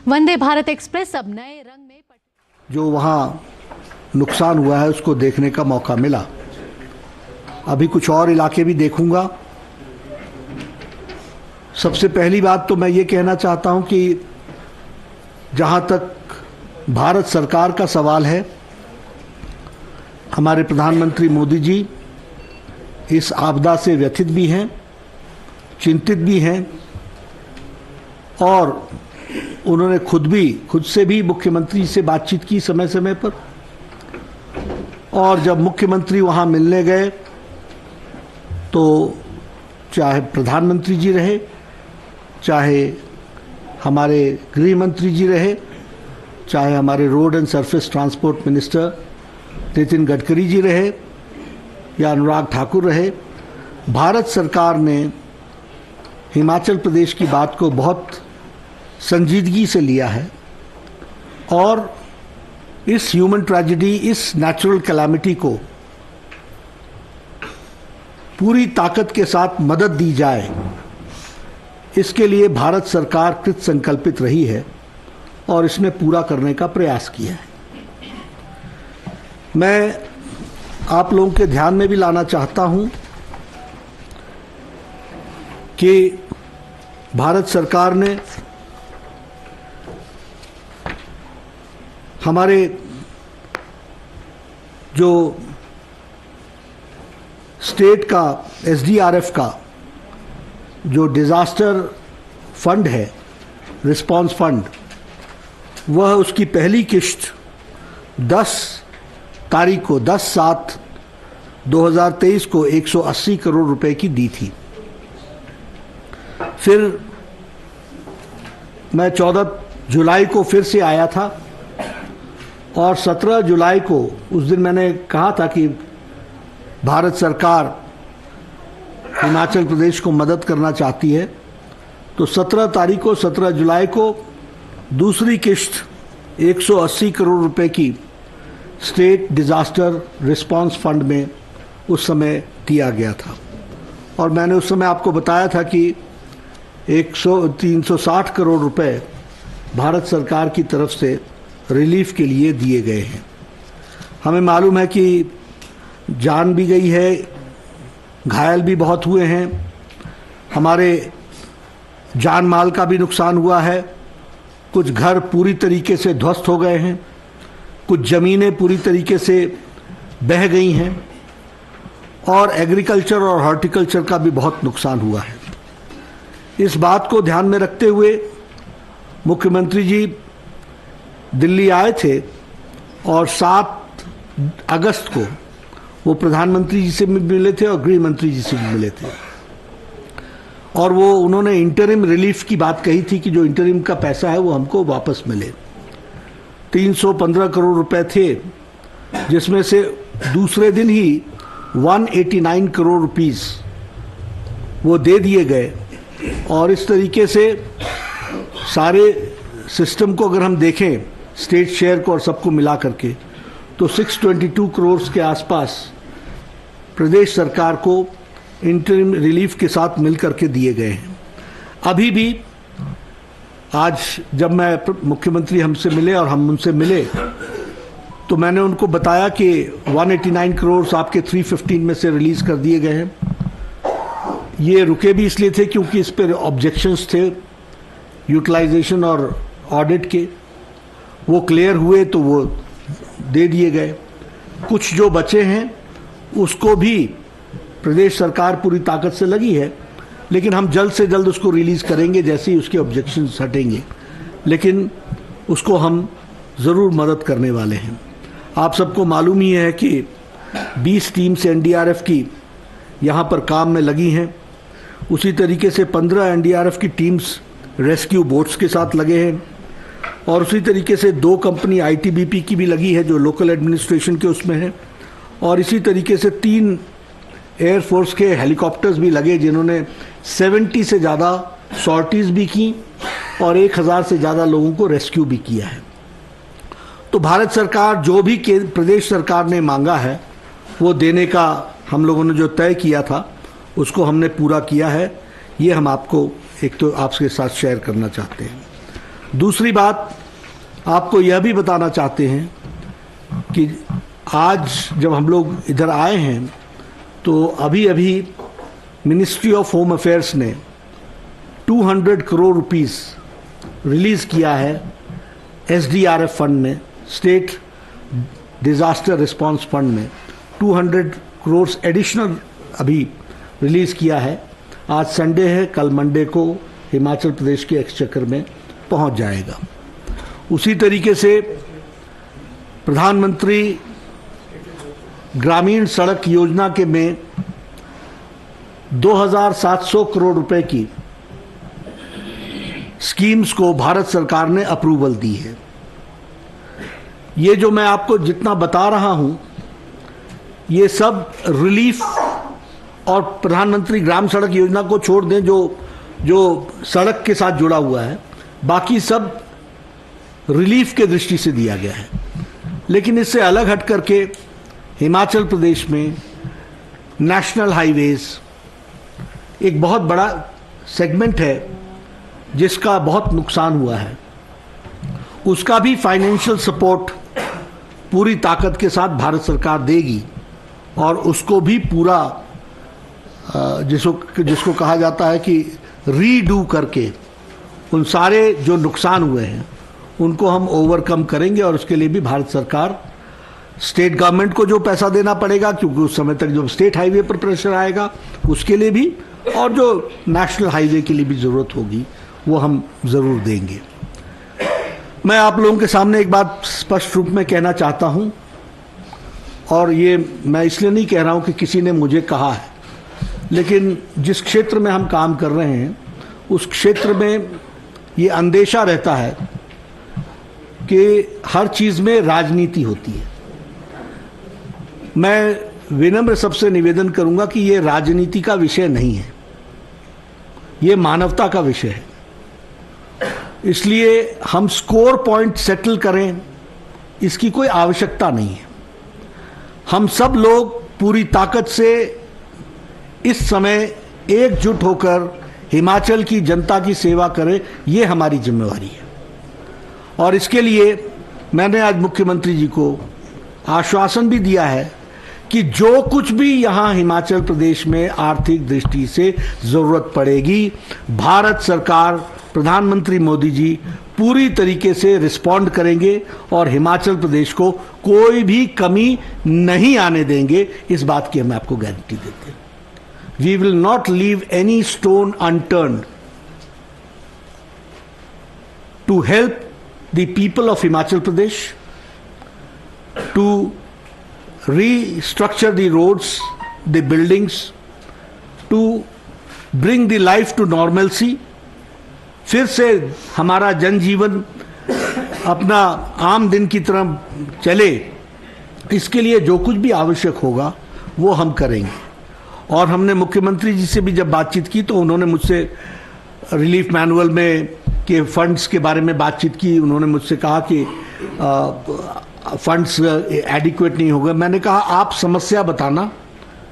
Vande Bharat express अब नए रंग में जो वहाँ नुकसान हुआ है उसको देखने का मौका मिला। अभी कुछ और इलाके भी देखूंगा। सबसे पहली बात तो मैं ये कहना चाहता हूँ कि जहाँ तक भारत सरकार का सवाल है, हमारे प्रधानमंत्री मोदी जी इस आपदा से व्यथित भी हैं, चिंतित भी हैं और उन्होंने खुद से भी मुख्यमंत्री से बातचीत की समय समय पर। और जब मुख्यमंत्री वहाँ मिलने गए तो चाहे प्रधानमंत्री जी रहे, चाहे हमारे गृह मंत्री जी रहे, चाहे हमारे road and surface transport minister Nitin Gadkari ji रहे या अनुराग ठाकुर रहे, भारत सरकार ने हिमाचल प्रदेश की बात को बहुत संजीदगी से लिया है और इस ह्यूमन ट्रेजेडी, इस नेचुरल कैलामिटी को पूरी ताकत के साथ मदद दी जाए, इसके लिए भारत सरकार कृत संकल्पित रही है और इसने पूरा करने का प्रयास किया है। मैं आप लोगों के ध्यान में भी लाना चाहता हूं कि भारत सरकार ने हमारे जो स्टेट का एसडीआरएफ का जो डिज़ास्टर फंड है, रिस्पांस फंड, वह उसकी पहली किश्त 10/7/2023 को 180 करोड़ रुपए की दी थी। फिर मैं 14 जुलाई को फिर से आया था और 17 जुलाई को, उस दिन मैंने कहा था कि भारत सरकार हिमाचल प्रदेश को मदद करना चाहती है, तो 17 जुलाई को दूसरी किश्त 180 करोड़ रुपए की स्टेट डिज़ास्टर रिस्पांस फंड में उस समय दिया गया था। और मैंने उस समय आपको बताया था कि 360 करोड़ रुपए भारत सरकार की तरफ से रिलीफ के लिए दिए गए हैं। हमें मालूम है कि जान भी गई है, घायल भी बहुत हुए हैं, हमारे जान माल का भी नुकसान हुआ है, कुछ घर पूरी तरीके से ध्वस्त हो गए हैं, कुछ ज़मीनें पूरी तरीके से बह गई हैं और एग्रीकल्चर और हॉर्टिकल्चर का भी बहुत नुकसान हुआ है। इस बात को ध्यान में रखते हुए मुख्यमंत्री जी दिल्ली आए थे और 7 अगस्त को वो प्रधानमंत्री जी से भी मिले थे और गृह मंत्री जी से भी मिले थे और वो उन्होंने इंटरिम रिलीफ की बात कही थी कि जो इंटरिम का पैसा है वो हमको वापस मिले। 315 करोड़ रुपए थे, जिसमें से दूसरे दिन ही 189 करोड़ रुपीस वो दे दिए गए। और इस तरीके से सारे सिस्टम को अगर हम देखें, स्टेट शेयर को और सबको मिला करके, तो 622 करोड़ के आसपास प्रदेश सरकार को इंटरिम रिलीफ के साथ मिल करके दिए गए हैं। अभी भी आज जब मैं मुख्यमंत्री हमसे मिले और हम उनसे मिले तो मैंने उनको बताया कि 189 करोड़ आपके 315 में से रिलीज कर दिए गए हैं। ये रुके भी इसलिए थे क्योंकि इस पर ऑब्जेक्शंस थे यूटिलाइजेशन और ऑडिट के, वो क्लियर हुए तो वो दे दिए गए। कुछ जो बचे हैं उसको भी प्रदेश सरकार पूरी ताकत से लगी है, लेकिन हम जल्द से जल्द उसको रिलीज़ करेंगे जैसे ही उसके ऑब्जेक्शंस हटेंगे, लेकिन उसको हम ज़रूर मदद करने वाले हैं। आप सबको मालूम ही है कि 20 टीम्स एनडीआरएफ की यहाँ पर काम में लगी हैं। उसी तरीके से 15 एनडीआरएफ की टीम्स रेस्क्यू बोट्स के साथ लगे हैं और उसी तरीके से 2 कंपनी आईटीबीपी की भी लगी है जो लोकल एडमिनिस्ट्रेशन के उसमें है, और इसी तरीके से 3 एयरफोर्स के हेलीकॉप्टर्स भी लगे जिन्होंने 70 से ज़्यादा सॉर्टीज़ भी की और 1000 से ज़्यादा लोगों को रेस्क्यू भी किया है। तो भारत सरकार जो भी प्रदेश सरकार ने मांगा है वो देने का हम लोगों ने जो तय किया था उसको हमने पूरा किया है। ये हम आपको एक तो आपके साथ शेयर करना चाहते हैं। दूसरी बात आपको यह भी बताना चाहते हैं कि आज जब हम लोग इधर आए हैं तो अभी अभी मिनिस्ट्री ऑफ होम अफेयर्स ने 200 करोड़ रुपीस रिलीज किया है SDRF फंड में, स्टेट डिजास्टर रिस्पांस फंड में 200 करोड़ एडिशनल अभी रिलीज किया है। आज संडे है, कल मंडे को हिमाचल प्रदेश के एक्सचेकर में पहुंच जाएगा। उसी तरीके से प्रधानमंत्री ग्रामीण सड़क योजना के में 2700 करोड़ रुपए की स्कीम्स को भारत सरकार ने अप्रूवल दी है। ये जो मैं आपको जितना बता रहा हूं, ये सब रिलीफ और प्रधानमंत्री ग्राम सड़क योजना को छोड़ दें जो सड़क के साथ जुड़ा हुआ है, बाकी सब रिलीफ के दृष्टि से दिया गया है। लेकिन इससे अलग हट करके हिमाचल प्रदेश में नेशनल हाईवेज एक बहुत बड़ा सेगमेंट है जिसका बहुत नुकसान हुआ है। उसका भी फाइनेंशियल सपोर्ट पूरी ताकत के साथ भारत सरकार देगी और उसको भी पूरा जिसको कहा जाता है कि रीडू करके उन सारे जो नुकसान हुए हैं उनको हम ओवरकम करेंगे। और उसके लिए भी भारत सरकार स्टेट गवर्नमेंट को जो पैसा देना पड़ेगा, क्योंकि उस समय तक जो स्टेट हाईवे पर प्रेशर आएगा उसके लिए भी, और जो नेशनल हाईवे के लिए भी ज़रूरत होगी वो हम ज़रूर देंगे। मैं आप लोगों के सामने एक बात स्पष्ट रूप में कहना चाहता हूं, और ये मैं इसलिए नहीं कह रहा हूं कि किसी ने मुझे कहा है, लेकिन जिस क्षेत्र में हम काम कर रहे हैं उस क्षेत्र में ये अंदेशा रहता है कि हर चीज़ में राजनीति होती है। मैं विनम्र सबसे निवेदन करूंगा कि ये राजनीति का विषय नहीं है, ये मानवता का विषय है। इसलिए हम स्कोर पॉइंट सेटल करें, इसकी कोई आवश्यकता नहीं है। हम सब लोग पूरी ताकत से इस समय एकजुट होकर हिमाचल की जनता की सेवा करें, ये हमारी जिम्मेवारी है। और इसके लिए मैंने आज मुख्यमंत्री जी को आश्वासन भी दिया है कि जो कुछ भी यहाँ हिमाचल प्रदेश में आर्थिक दृष्टि से ज़रूरत पड़ेगी, भारत सरकार, प्रधानमंत्री मोदी जी पूरी तरीके से रिस्पॉन्ड करेंगे और हिमाचल प्रदेश को कोई भी कमी नहीं आने देंगे। इस बात की हम आपको गारंटी देते हैं। We will not leave any stone unturned to help the people of Himachal Pradesh, to restructure the roads, the buildings, to bring the life to normalcy। फिर से हमारा जनजीवन अपना आम दिन की तरह चले, इसके लिए जो कुछ भी आवश्यक होगा वो हम करेंगे। और हमने मुख्यमंत्री जी से भी जब बातचीत की तो उन्होंने मुझसे रिलीफ मैनुअल में के फंड्स के बारे में बातचीत की। उन्होंने मुझसे कहा कि फंड्स एडिक्वेट नहीं होगा। मैंने कहा आप समस्या बताना,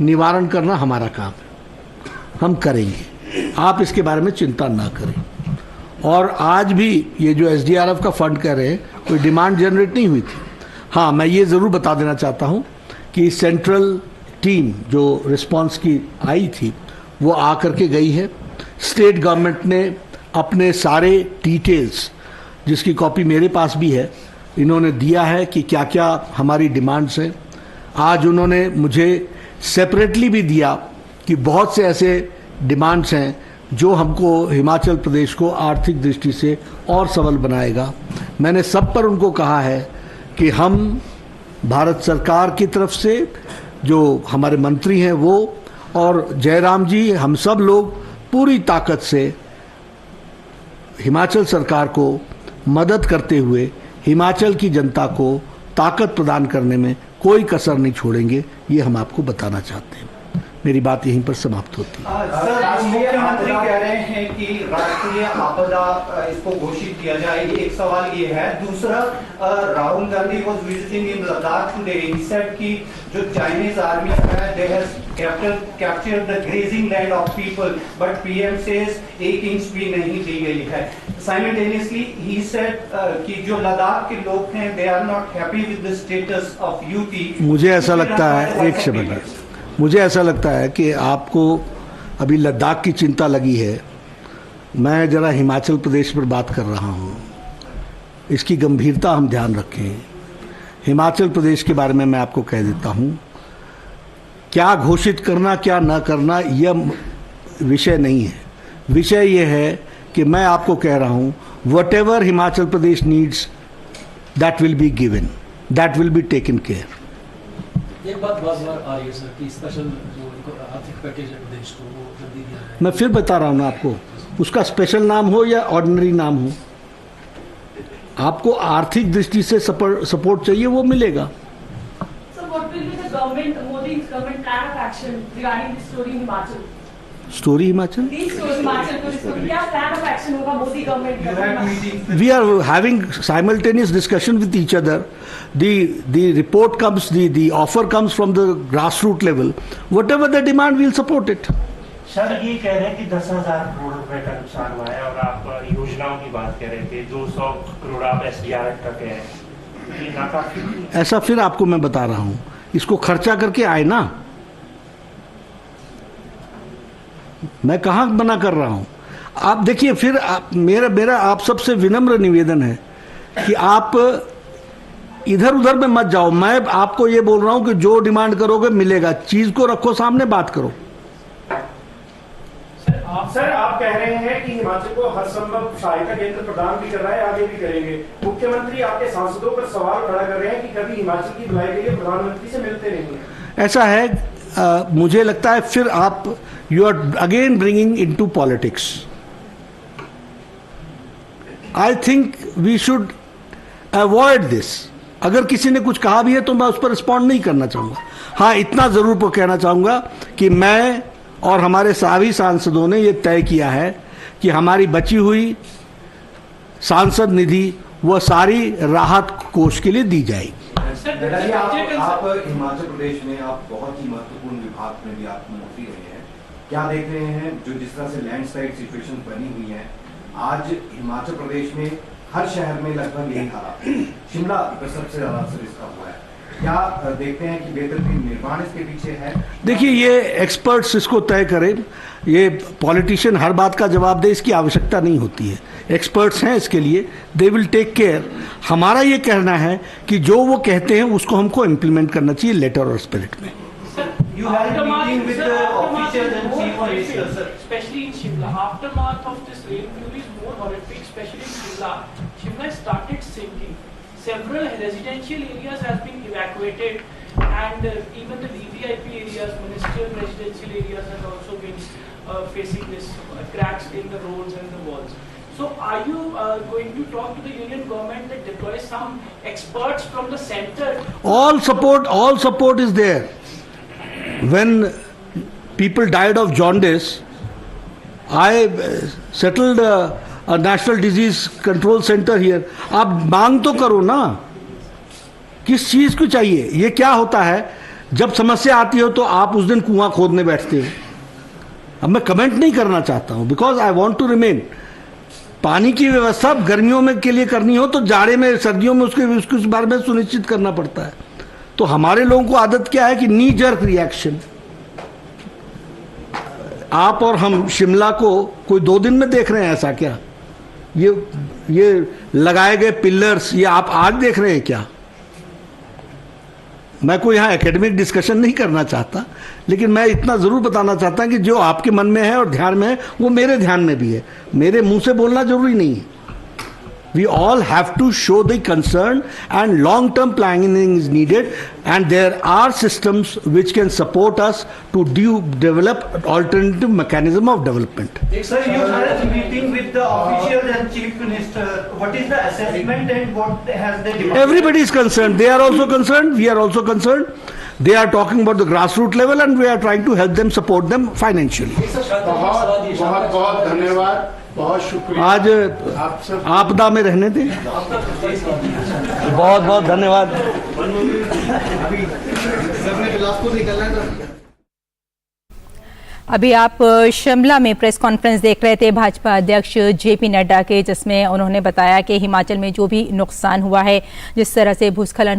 निवारण करना हमारा काम है, हम करेंगे, आप इसके बारे में चिंता ना करें। और आज भी ये जो SDRF का फंड कह रहे हैं, कोई डिमांड जनरेट नहीं हुई थी। हाँ, मैं ये ज़रूर बता देना चाहता हूँ कि सेंट्रल टीम जो रिस्पांस की आई थी वो आ करके गई है। स्टेट गवर्नमेंट ने अपने सारे डिटेल्स, जिसकी कॉपी मेरे पास भी है, इन्होंने दिया है कि क्या क्या हमारी डिमांड्स हैं। आज उन्होंने मुझे सेपरेटली भी दिया कि बहुत से ऐसे डिमांड्स हैं जो हमको हिमाचल प्रदेश को आर्थिक दृष्टि से और सबल बनाएगा। मैंने सब पर उनको कहा है कि हम भारत सरकार की तरफ से, जो हमारे मंत्री हैं वो और जयराम जी, हम सब लोग पूरी ताकत से हिमाचल सरकार को मदद करते हुए हिमाचल की जनता को ताकत प्रदान करने में कोई कसर नहीं छोड़ेंगे। ये हम आपको बताना चाहते हैं। मेरी बात यहीं पर समाप्त होती है। सर, मुख्यमंत्री कह रहे हैं कि राष्ट्रीय आपदा इसको घोषित किया जाए, एक सवाल ये है। दूसरा, Rahul Gandhi was visiting in Ladakh today, he said कि जो चाइनीज आर्मी है they has captured the grazing land of people, but PM says 1 inch भी नहीं दी गई है। साइमल्टेनियसली ही सेड कि जो लद्दाख के लोग हैं they are not happy with the status of UT. मुझे ऐसा लगता है, एक शब्द, मुझे ऐसा लगता है कि आपको अभी लद्दाख की चिंता लगी है। मैं ज़रा हिमाचल प्रदेश पर बात कर रहा हूँ, इसकी गंभीरता हम ध्यान रखें। हिमाचल प्रदेश के बारे में मैं आपको कह देता हूँ, क्या घोषित करना क्या न करना यह विषय नहीं है। विषय यह है कि मैं आपको कह रहा हूँ, what ever Himachal Pradesh needs that will be given, that will be taken care. एक बात बार आ रही है सर कि स्पेशल जो आर्थिक पैकेज है प्रदेश को वो जल्दी दिया है। मैं फिर बता रहा हूँ ना आपको, उसका स्पेशल नाम हो या ऑर्डिनरी नाम हो, आपको आर्थिक दृष्टि से सपोर्ट चाहिए, वो मिलेगा। So what will be the government, Modi's government plan of action regarding this story in Himachal? Story Himachal, These stories Himachal को इसको क्या plan of action होगा मोदी गवर्नमेंट का? we are having simultaneous discussion with each other. The report comes, the offer comes from the grassroots level. Whatever the demand, we'll support it. Sir, ये कह रहे हैं कि 10,000 करोड़ रुपए का नुकसान हुआ है और आप योजनाओं की बात कर रहे थे, 200 करोड़ आप SDRF का कह रहे हैं, ये नाकाफी। ऐसा फिर आपको मैं बता रहा हूँ, इसको खर्चा करके आए ना, मैं कहाँ मना कर रहा हूँ। आप देखिए, फिर मेरा आप सबसे विनम्र निवेदन है कि आप इधर उधर में मत जाओ। मैं आपको ये बोल रहा हूँ कि जो डिमांड करोगे मिलेगा, चीज को रखो सामने, बात करो। सर, आप कह रहे हैं कि हिमाचल को हर संभव सहायता केंद्र प्रदान भी कर रहा है, आगे भी करेंगे। मुख्यमंत्री आपके सांसदों पर सवाल खड़ा कर रहे हैं कि कभी हिमाचल की भलाई के लिए प्रधानमंत्री से मिलते नहीं है। ऐसा है, मुझे लगता है फिर आप you are again bringing into politics. I think we should avoid this. अगर किसी ने कुछ कहा भी है तो मैं उस पर रिस्पॉन्ड नहीं करना चाहूँगा। हाँ, इतना ज़रूर कहना चाहूँगा कि मैं और हमारे सभी सांसदों ने ये तय किया है कि हमारी बची हुई सांसद निधि वो सारी राहत कोष के लिए दी जाएगी। दादाजी, आप हिमाचल प्रदेश में आप बहुत ही महत्वपूर्ण विभाग में भी आप मंत्री रहे हैं, क्या देख रहे हैं जो जिस तरह से लैंडस्लाइड सिचुएशन बनी हुई है आज हिमाचल प्रदेश में, हर शहर में लगभग यही हालात है, शिमला पर सबसे ज्यादा असर इसका हुआ है, क्या देखते हैं कि बेहतरीन निर्माण इसके पीछे है? देखिए, ये एक्सपर्ट्स इसको तय करें, ये पॉलिटिशियन हर बात का जवाब दे, इसकी आवश्यकता नहीं होती है। एक्सपर्ट्स हैं इसके लिए, दे विल टेक केयर। हमारा ये कहना है कि जो वो कहते हैं उसको हमको इम्प्लीमेंट करना चाहिए लेटर और स्पिरिट में। You had a meeting with the officials and chief ministers, sir. Especially in Shimla, aftermath of this rain fury is more horrific, especially in Shimla. Shimla started sinking. Several residential areas has been evacuated, and even the VVIP areas, ministerial residential areas, has also been facing this cracks in the roads and the walls. So, are you going to talk to the union government that deploy some experts from the center? All support is there. When people died of jaundice, I settled a national disease control center here. आप मांग तो करो ना, किस चीज़ को चाहिए। ये क्या होता है, जब समस्या आती हो तो आप उस दिन कुआं खोदने बैठते हो। अब मैं कमेंट नहीं करना चाहता हूँ, because I want to remain. पानी की व्यवस्था गर्मियों में के लिए करनी हो तो जाड़े में, सर्दियों में उसके बारे में सुनिश्चित करना पड़ता है। तो हमारे लोगों को आदत क्या है कि नी जर्क रिएक्शन। आप और हम शिमला को कोई 2 दिन में देख रहे हैं ऐसा क्या? ये लगाए गए पिलर्स ये आप आज देख रहे हैं क्या? मैं कोई यहाँ एकेडमिक डिस्कशन नहीं करना चाहता, लेकिन मैं इतना ज़रूर बताना चाहता हूँ कि जो आपके मन में है और ध्यान में है वो मेरे ध्यान में भी है। मेरे मुंह से बोलना जरूरी नहीं है। We all have to show the concern, and long-term planning is needed, and there are systems which can support us to develop alternative mechanism of development. Sir, you had a meeting with the officials and Chief Minister. What is the assessment and what has they demanded? Everybody is concerned. They are also concerned. We are also concerned. They are talking about the grassroots level, and we are trying to help them, support them financially. बहुत बहुत धन्यवाद, बहुत शुक्रिया। आज आपदा में रहने दें। बहुत बहुत धन्यवाद। अभी आप शिमला में प्रेस कॉन्फ्रेंस देख रहे थे भाजपा अध्यक्ष जेपी नड्डा के, जिसमें उन्होंने बताया कि हिमाचल में जो भी नुकसान हुआ है, जिस तरह से भूस्खलन